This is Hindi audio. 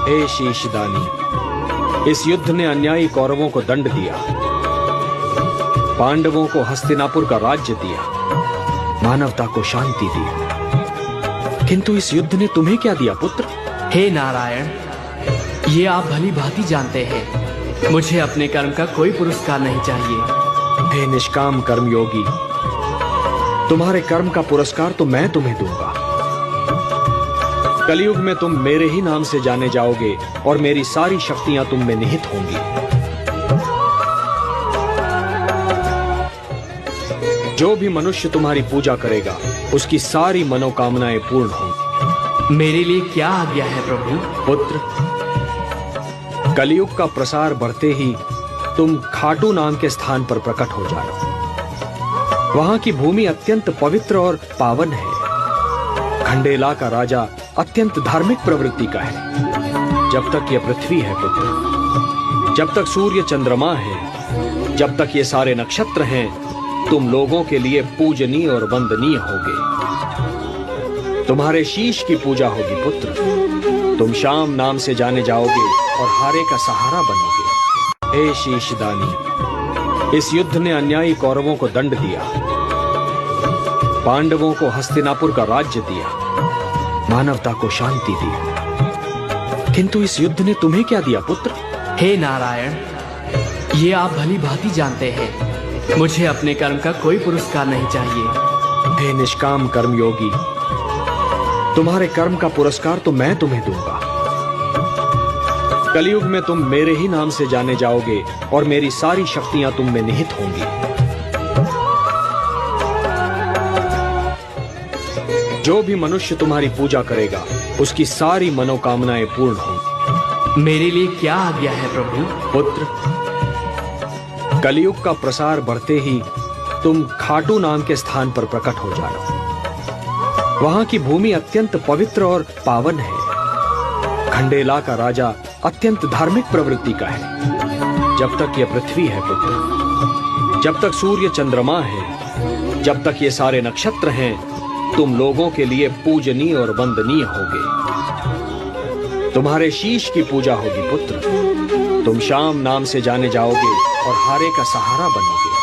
हे शीशदानी, इस युद्ध ने अन्यायी कौरवों को दंड दिया, पांडवों को हस्तिनापुर का राज्य दिया, मानवता को शांति दी, किंतु इस युद्ध ने तुम्हें क्या दिया पुत्र? हे नारायण, ये आप भली भांति जानते हैं, मुझे अपने कर्म का कोई पुरस्कार नहीं चाहिए। हे निष्काम कर्मयोगी, तुम्हारे कर्म का पुरस्कार तो मैं तुम्हें दूंगा। कलयुग में तुम मेरे ही नाम से जाने जाओगे और मेरी सारी शक्तियां तुम में निहित होंगी। जो भी मनुष्य तुम्हारी पूजा करेगा उसकी सारी मनोकामनाएं पूर्ण होंगी। मेरे लिए क्या आज्ञा है प्रभु? पुत्र, कलयुग का प्रसार बढ़ते ही तुम खाटू नाम के स्थान पर प्रकट हो जाओ। वहां की भूमि अत्यंत पवित्र और पावन है। खंडेला का राजा अत्यंत धार्मिक प्रवृत्ति का है। जब तक यह पृथ्वी है पुत्र, जब तक सूर्य चंद्रमा है, जब तक ये सारे नक्षत्र हैं, तुम लोगों के लिए पूजनीय और वंदनीय होगे। तुम्हारे शीश की पूजा होगी पुत्र। तुम शाम नाम से जाने जाओगे और हारे का सहारा बनोगे। हे शीशदानी, इस युद्ध ने अन्यायी कौरवों को दंड दिया, पांडवों को हस्तिनापुर का राज्य दिया, मानवता को शांति दी, किंतु इस युद्ध ने तुम्हें क्या दिया पुत्र? हे नारायण, ये आप भली भांति जानते हैं, मुझे अपने कर्म का कोई पुरस्कार नहीं चाहिए। हे निष्काम कर्मयोगी, तुम्हारे कर्म का पुरस्कार तो मैं तुम्हें दूंगा। कलयुग में तुम मेरे ही नाम से जाने जाओगे और मेरी सारी शक्तियां तुम में निहित होंगी। जो भी मनुष्य तुम्हारी पूजा करेगा उसकी सारी मनोकामनाएं पूर्ण होंगी। मेरे लिए क्या आज्ञा है प्रभु? पुत्र, कलयुग का प्रसार बढ़ते ही तुम खाटू नाम के स्थान पर प्रकट हो जाओ। वहां की भूमि अत्यंत पवित्र और पावन है। खंडेला का राजा अत्यंत धार्मिक प्रवृत्ति का है। जब तक यह पृथ्वी है पुत्र, जब तक सूर्य चंद्रमा है, जब तक ये सारे नक्षत्र हैं, तुम लोगों के लिए पूजनीय और वंदनीय होगे। तुम्हारे शीश की पूजा होगी पुत्र। तुम शाम नाम से जाने जाओगे और हारे का सहारा बनोगे।